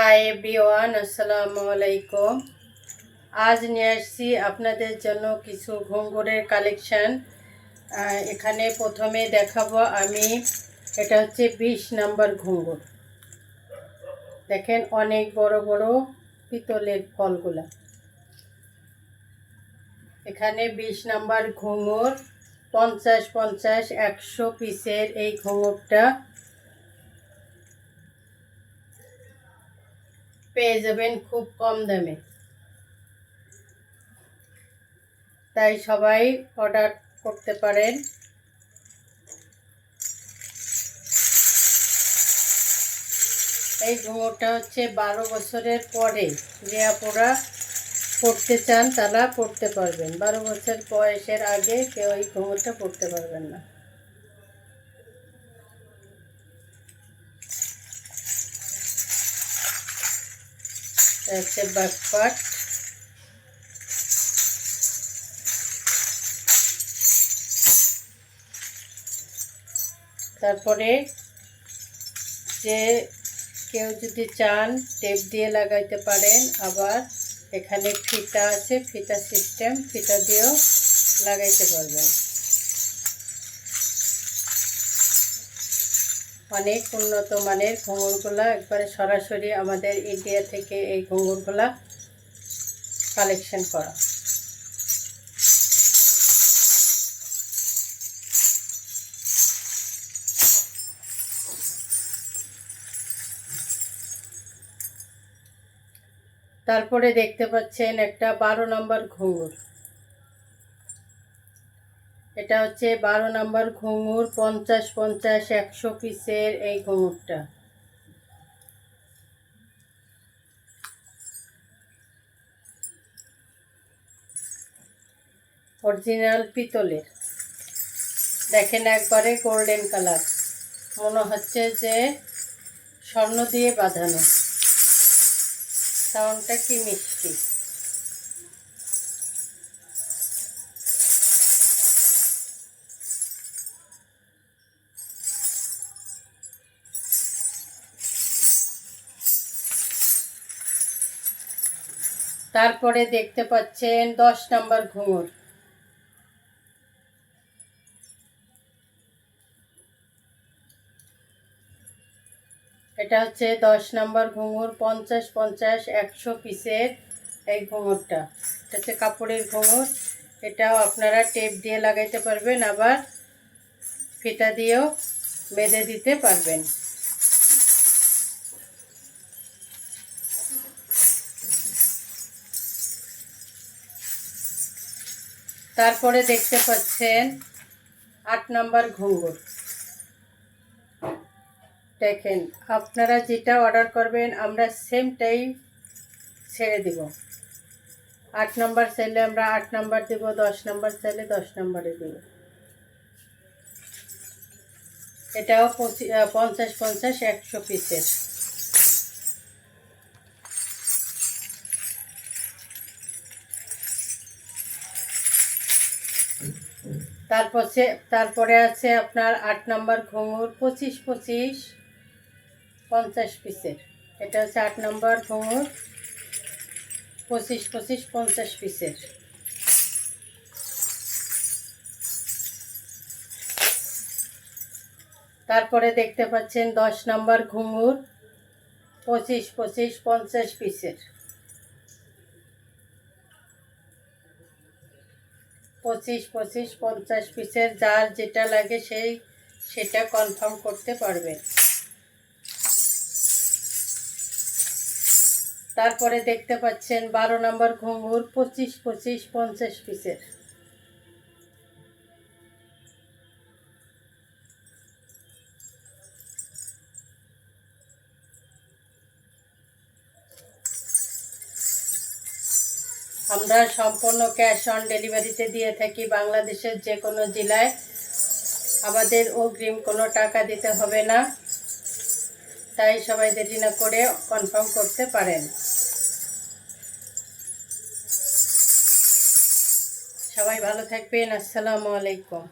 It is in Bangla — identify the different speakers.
Speaker 1: হাই এভরিওয়ান, আসসালামু আলাইকুম। আজ নিয়ে আসছি আপনাদের জন্য কিছু ঘুঙুরের কালেকশান। এখানে প্রথমে দেখাবো আমি, এটা হচ্ছে 20 নাম্বার ঘুঙুর। দেখেন অনেক বড় বড় পিতলের ফলগুলা। এখানে 20 নাম্বার ঘুঙুর 50-50-100 পিসের এই ঘুঙুরটা পেয়ে যাবেন খুব কম দামে। তাই সবাই অর্ডার করতে পারেন। এই ঘুঙুরটা হচ্ছে 12 বছরের পরে যে আপুরা পড়তে চান তারা পড়তে পারবেন। 12 বছর বয়সের আগে কেউ এই ঘুঙুরটা পড়তে পারবেন না। হচ্ছে ব্যাকপার্ট। তারপরে যে কেউ যদি চান টেপ দিয়ে লাগাইতে পারেন, আবার এখানে ফিতা আছে, ফিতা সিস্টেম, ফিতা দিয়েও লাগাইতে পারবেন। অনেক উন্নত মানের ঘুঙুরগুলা, একবারে সরাসরি আমাদের ইন্ডিয়া থেকে এই ঘুঙুরগুলা কালেকশন করা। তারপরে দেখতে পাচ্ছেন একটা 12 নম্বর ঘুঙুর। এটা হচ্ছে 12 নম্বর ঘুঙুর, 50-50-100 পিসের এই ঘুঙুরটা। অরিজিনাল পিতলের। দেখেন একবারে গোল্ডেন কালার, মনে হচ্ছে যে স্বর্ণ দিয়ে বাঁধানো। সাউন্ডটা কি মিষ্টি। তারপরে দেখতে পাচ্ছেন 10 নম্বর ঘুঙুর। এটা হচ্ছে 10 নম্বর ঘুঙুর, 50-50-100 পিসের এই ঘুঙুরটা। এটা হচ্ছে কাপড়ের ঘুঙুর। এটাও আপনারা টেপ দিয়ে লাগাইতে পারবেন, আবার ফিতা দিয়েও বেঁধে দিতে পারবেন। তারপরে দেখতে পাচ্ছেন 8 নম্বর ঘুঙুর। দেখেন আপনারা যেটা অর্ডার করবেন আমরা সেমটাই ছেড়ে দিব। 8 নম্বর চাইলে আমরা 8 নম্বর দেব, 10 নম্বর চাইলে 10 নম্বরে দেব। এটাও 50-50-100 পিসের। তারপরে আছে আপনার 8 নম্বর ঘুঙুর, 25-25-50 পিসের। এটা হচ্ছে 8 নম্বর ঘুঙুর, 25-25-50 পিসের। তারপরে দেখতে পাচ্ছেন 10 নম্বর ঘুঙুর, 25-25-50 পিসের। 25-25-50 পিসের, যার যেটা লাগে সেটা কনফার্ম করতে পারবেন। তারপরে দেখতে পাচ্ছেন 12 নম্বর ঘুঙুর, 25-25-50 পিসের। আমরা সম্পূর্ণ ক্যাশ অন ডেলিভারিতে দিয়ে থাকি বাংলাদেশের যে কোনো জেলায়। আমাদের অগ্রিম কোনো টাকা দিতে হবে না, তাই সবাই দেরি না করে কনফার্ম করতে পারেন। সবাই ভালো থাকবেন। আসসালামু আলাইকুম।